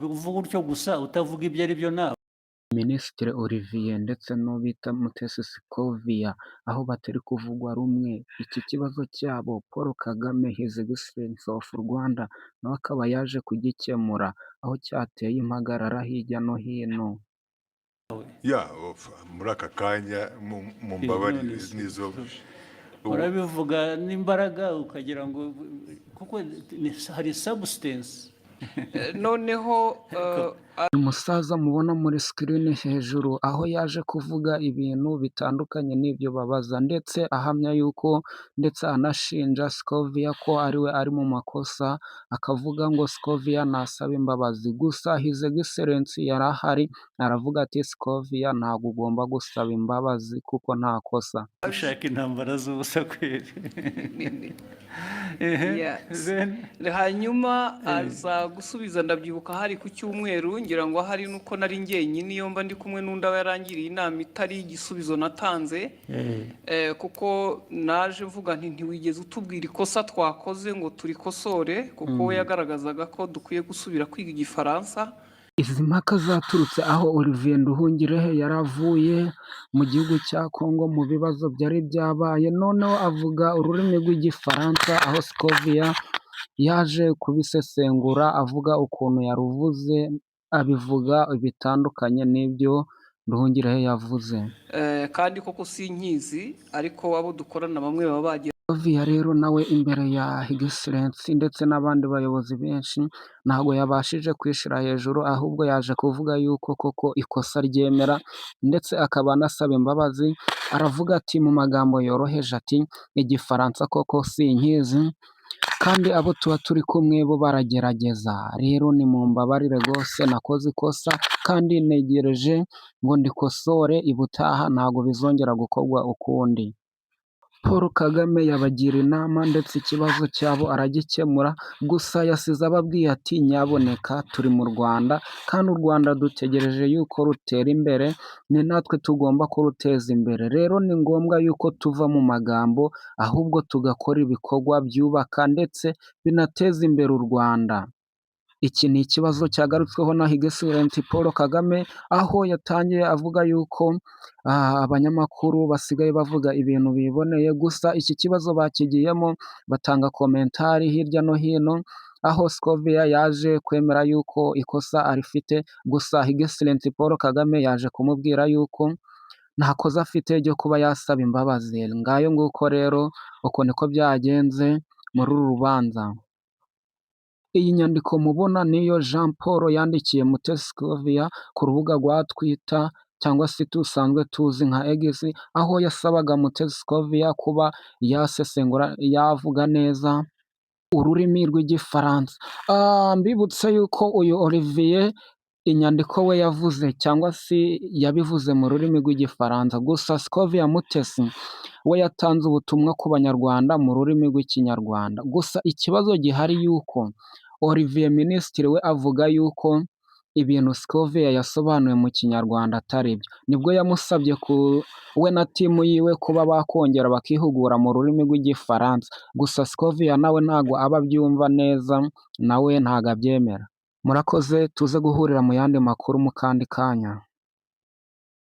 uvuga utyo gusa utavuga ibyo ari byo nawe. Minisitiri Olivier ndetse n'uwo bita Mutesi Scovia, aho batari kuvugwa rumwe. Iki kibazo cyabo Paul Kagame His Excellency of Rwanda nawe akaba yaje kugikemura, aho cyateye impagarara hirya no hino. Muri aka kanya mu mbabarire n'izo urabivuga n'imbaraga ukagira ngo kuko hari substance. noneho Uyu musaza mubona muri sikirini hejuru, aho yaje kuvuga ibintu bitandukanye n'ibyo babaza, ndetse ahamya yuko ndetse anashinja Scovia ko ariwe ari mu makosa, akavuga ngo Scovia nasaba imbabazi. Gusa His Excellency yari ahari aravuga ati Scovia ntabwo ugomba gusaba imbabazi kuko nta kosa. Ushaka intambara z'ubusa kweri. hanyuma aza gusubiza, ndabyibuka hari ku cyumweru, ngira ngo hari nuko nari njyenyine iyo mba ndi kumwe n'undi aba yarangiriye inama itari igisubizo natanze, kuko naje mvuga nti ntiwigeze utubwira ikosa twakoze ngo turikosore, kuko we yagaragazaga ko dukwiye gusubira kwiga igifaransa. Izi mpaka zaturutse aho Olivier Nduhungirehe yari avuye mu gihugu cya Congo mu bibazo byari byabaye, noneho avuga ururimi rw'igifaransa, aho Scovia yaje kubisesengura avuga ukuntu yaruvuze, abivuga bitandukanye n'ibyo Nduhungirehe yavuze. Kandi koko sinkizi, ariko abo dukorana bamwe baba bagiye. Scovia rero nawe imbere ya Excellency ndetse n'abandi bayobozi benshi ntabwo yabashije kwishyira hejuru, ahubwo yaje kuvuga yuko koko ikosa ryemera, ndetse akaba anasaba imbabazi. Aravuga ati mu magambo yoroheje ati igifaransa koko sinkizi, kandi abo tuba turi kumwe bo baragerageza, rero ni mu mbabarire rwose nakoze ikosa kandi ntegereje ngo ndikosore, ibutaha ntabwo bizongera gukorwa ukundi. Paul Kagame yabagira inama ndetse ikibazo cyabo aragikemura, gusa yasize ababwiye ati nyaboneka turi mu Rwanda kandi u Rwanda dutegereje yuko rutera imbere, ni natwe tugomba kuruteza imbere. Rero ni ngombwa yuko tuva mu magambo ahubwo tugakora ibikorwa byubaka ndetse binateza imbere u Rwanda. Iki ni ikibazo cyagarutsweho na His Excellency Paul Kagame, aho yatangiye avuga yuko abanyamakuru basigaye bavuga ibintu biboneye, gusa iki kibazo bakigiyemo batanga komentari hirya no hino, aho Scovia yaje kwemera yuko ikosa arifite, gusa His Excellency Paul Kagame yaje kumubwira yuko nta kosa afite ryo kuba yasaba imbabazi. Ngayo nguko rero uko niko byagenze muri uru rubanza. Iyi nyandiko mubona niyo Jean Paul yandikiye Mutesi Scovia ku rubuga rwa Twitter cyangwa se dusanzwe tuzi nka X, aho yasabaga Mutesi Scovia kuba yasesengura, yavuga neza ururimi rw'igifaransa. Mbibutse yuko uyu Olivier inyandiko we yavuze cyangwa se yabivuze mu rurimi rw'igifaransa, gusa Scovia Mutesi we yatanze ubutumwa ku banyarwanda mu rurimi rw'ikinyarwanda. Gusa ikibazo gihari yuko Olivier Minisitiri we avuga yuko ibintu Scovia yasobanuye mu kinyarwanda atari byo, nibwo yamusabye we na timu yiwe kuba bakongera bakihugura mu rurimi rw'igifaransa, gusa Scovia nawe ntabwo aba abyumva neza, nawe ntabwo abyemera. Murakoze, tuze guhurira mu yandi makuru mu kandi kanya.